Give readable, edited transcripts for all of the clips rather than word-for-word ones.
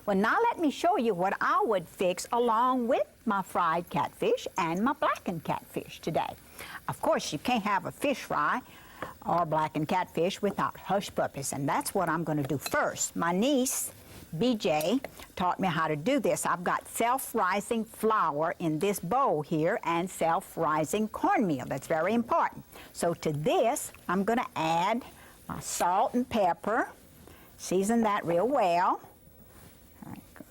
Well, now let me show you what I would fix along with my fried catfish and my blackened catfish today. Of course, you can't have a fish fry or blackened catfish without hush puppies, and that's what I'm going to do first. My niece, BJ, taught me how to do this. I've got self-rising flour in this bowl here and self-rising cornmeal. That's very important. So to this, I'm going to add my salt and pepper. Season that real well.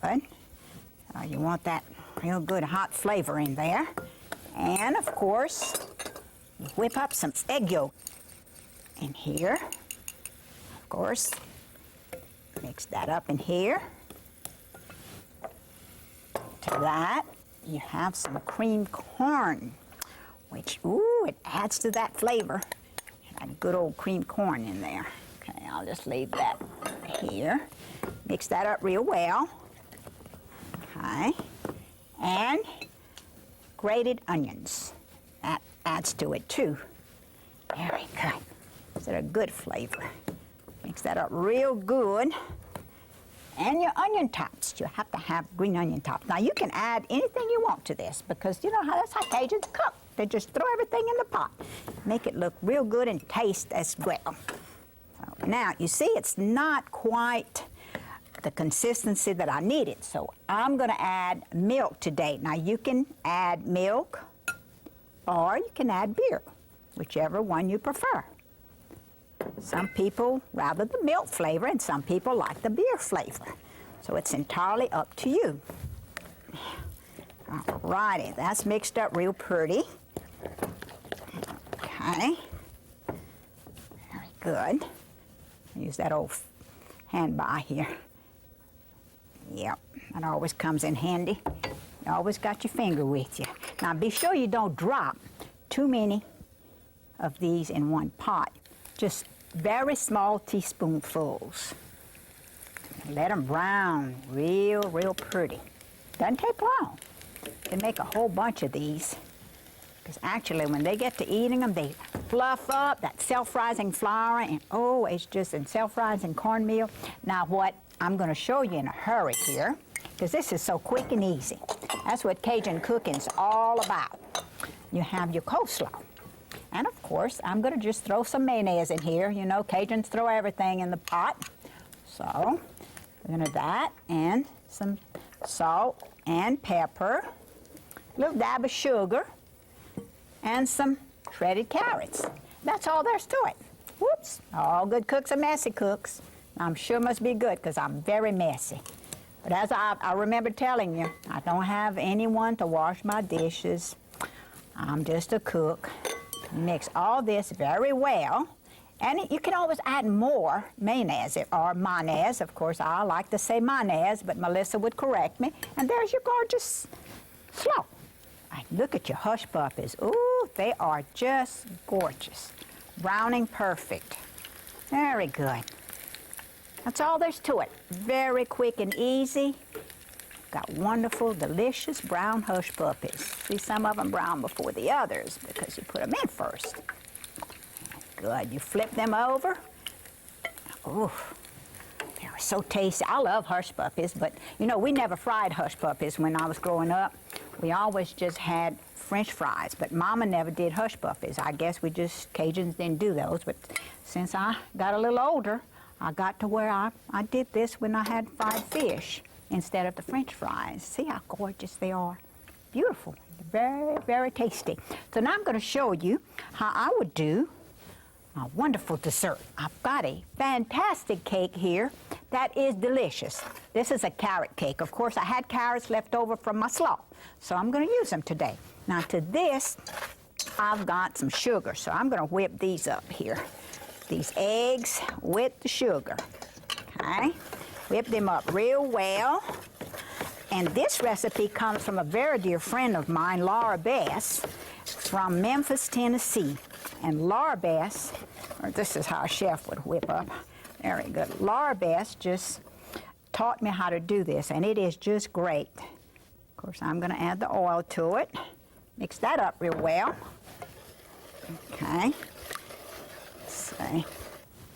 Very good. You want that real good hot flavor in there. And of course, whip up some egg yolk in here. Of course, mix that up in here. To that, you have some cream corn, which, ooh, it adds to that flavor. That good old cream corn in there. Okay, I'll just leave that here. Mix that up real well. Okay. And grated onions. That adds to it too. Very good. It's a good flavor. Mix that up real good. And your onion tops. You have to have green onion tops. Now you can add anything you want to this because you know how that's how Cajuns cook. They just throw everything in the pot. Make it look real good and taste as well. So now you see it's not quite the consistency that I needed. So I'm going to add milk today. Now you can add milk or you can add beer, whichever one you prefer. Some people rather the milk flavor and some people like the beer flavor. So it's entirely up to you. All righty, that's mixed up real pretty. Okay. Very good. Use that old hand bar here. Yep, that always comes in handy. You always got your finger with you. Now be sure you don't drop too many of these in one pot. Just very small teaspoonfuls. Let them brown real pretty. Doesn't take long. You can make a whole bunch of these. Because actually when they get to eating them, they fluff up that self-rising flour and oh, it's just in self-rising cornmeal. Now what I'm going to show you in a hurry here, because this is so quick and easy. That's what Cajun cooking's all about. You have your coleslaw. And of course, I'm going to just throw some mayonnaise in here. You know, Cajuns throw everything in the pot. So, we're going to do that and some salt and pepper, a little dab of sugar, and some shredded carrots. That's all there's to it. Whoops, all good cooks are messy cooks. I'm sure must be good because I'm very messy. But as I remember telling you, I don't have anyone to wash my dishes. I'm just a cook. Mix all this very well. And you can always add more mayonnaise or mayonnaise. Of course, I like to say mayonnaise, but Melissa would correct me. And there's your gorgeous slaw. Look at your hush puppies. Ooh, they are just gorgeous. Browning perfect. Very good. That's all there's to it. Very quick and easy. Got wonderful, delicious brown hush puppies. See, some of them brown before the others because you put them in first. Good. You flip them over. Ooh, they are so tasty. I love hush puppies, but you know, we never fried hush puppies when I was growing up. We always just had French fries, but Mama never did hush puppies. I guess we just, Cajuns didn't do those, but since I got a little older, I got to where I did this when I had fried fish instead of the French fries. See how gorgeous they are. Beautiful. Very tasty. So now I'm going to show you how I would do a wonderful dessert. I've got a fantastic cake here that is delicious. This is a carrot cake. Of course, I had carrots left over from my slaw, so I'm going to use them today. Now to this, I've got some sugar, so I'm going to whip these up here. These eggs with the sugar, okay? Whip them up real well. And this recipe comes from a very dear friend of mine, Laura Bess, from Memphis, Tennessee. And Laura Bess, or this is how a chef would whip up. Very good. Laura Bess just taught me how to do this, and it is just great. Of course, I'm going to add the oil to it. Mix that up real well. Okay. Let's see.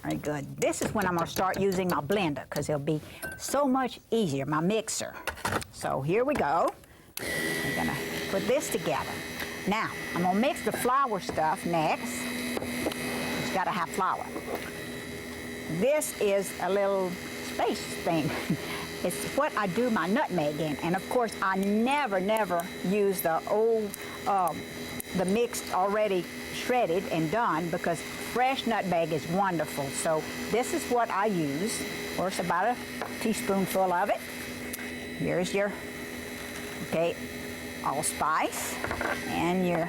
Very good. This is when I'm going to start using my blender because it'll be so much easier, my mixer. So here we go. We're going to put this together. Now, I'm going to mix the flour stuff next. It's got to have flour. This is a little space thing. It's what I do my nutmeg in. And of course, I never use the old, the mixed already shredded and done because fresh nutmeg is wonderful. So this is what I use. Of course, about a teaspoonful of it. Here's your, okay, allspice and your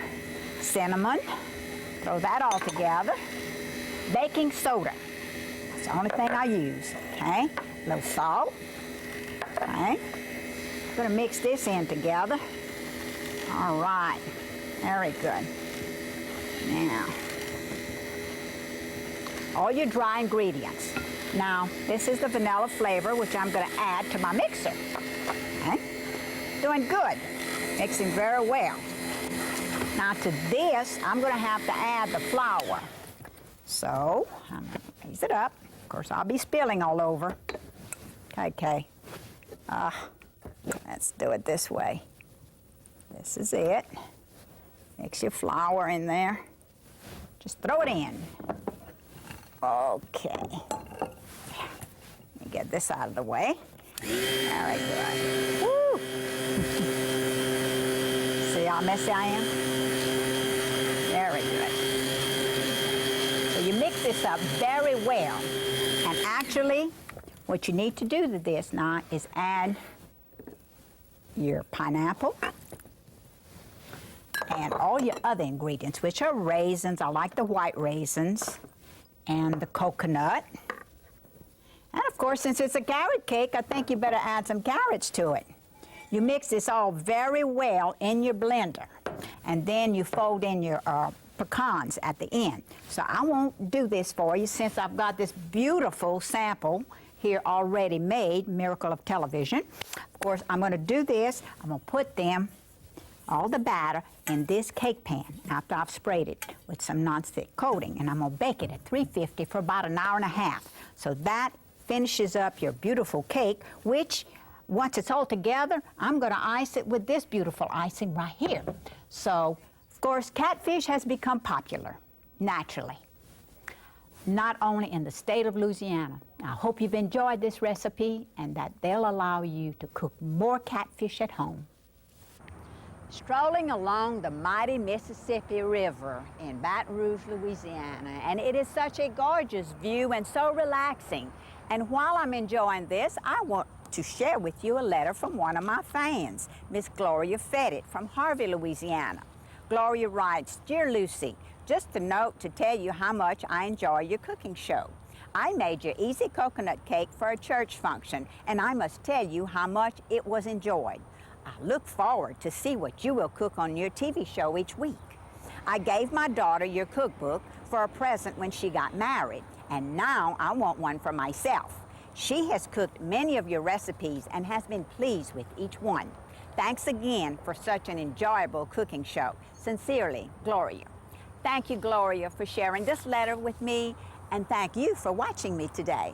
cinnamon. Throw that all together. Baking soda. That's the only thing I use, okay? A little salt, okay? I'm gonna mix this in together. All right, very good. Now, all your dry ingredients. Now, this is the vanilla flavor, which I'm gonna add to my mixer, okay? Doing good, mixing very well. Now to this, I'm gonna have to add the flour. So, I'm gonna raise it up. Of course, I'll be spilling all over. Okay. Let's do it this way. This is it. Mix your flour in there. Just throw it in. Okay. Let me get this out of the way. Very good. Woo! See how messy I am? Very good. So you mix this up very well. And actually, what you need to do to this now is add your pineapple and all your other ingredients, which are raisins. I like the white raisins and the coconut. And of course, since it's a carrot cake, I think you better add some carrots to it. You mix this all very well in your blender, and then you fold in your pecans at the end. So I won't do this for you since I've got this beautiful sample here already made, Miracle of Television. Of course, I'm going to do this. I'm going to put them, all the batter, in this cake pan after I've sprayed it with some nonstick coating, and I'm going to bake it at 350 for about an hour and a half. So that finishes up your beautiful cake, which once it's all together, I'm going to ice it with this beautiful icing right here. So, of course, Catfish has become popular, naturally, not only in the state of Louisiana. I hope you've enjoyed this recipe and that they'll allow you to cook more catfish at home. Strolling along the mighty Mississippi River in Baton Rouge, Louisiana, and it is such a gorgeous view and so relaxing. And while I'm enjoying this, I want to share with you a letter from one of my fans, Miss Gloria Fettit from Harvey, Louisiana. Gloria writes, "Dear Lucy, just a note to tell you how much I enjoy your cooking show. I made your easy coconut cake for a church function, and I must tell you how much it was enjoyed. I look forward to see what you will cook on your TV show each week. I gave my daughter your cookbook for a present when she got married, and now I want one for myself. She has cooked many of your recipes and has been pleased with each one. Thanks again for such an enjoyable cooking show. Sincerely, Gloria." Thank you, Gloria, for sharing this letter with me, and thank you for watching me today.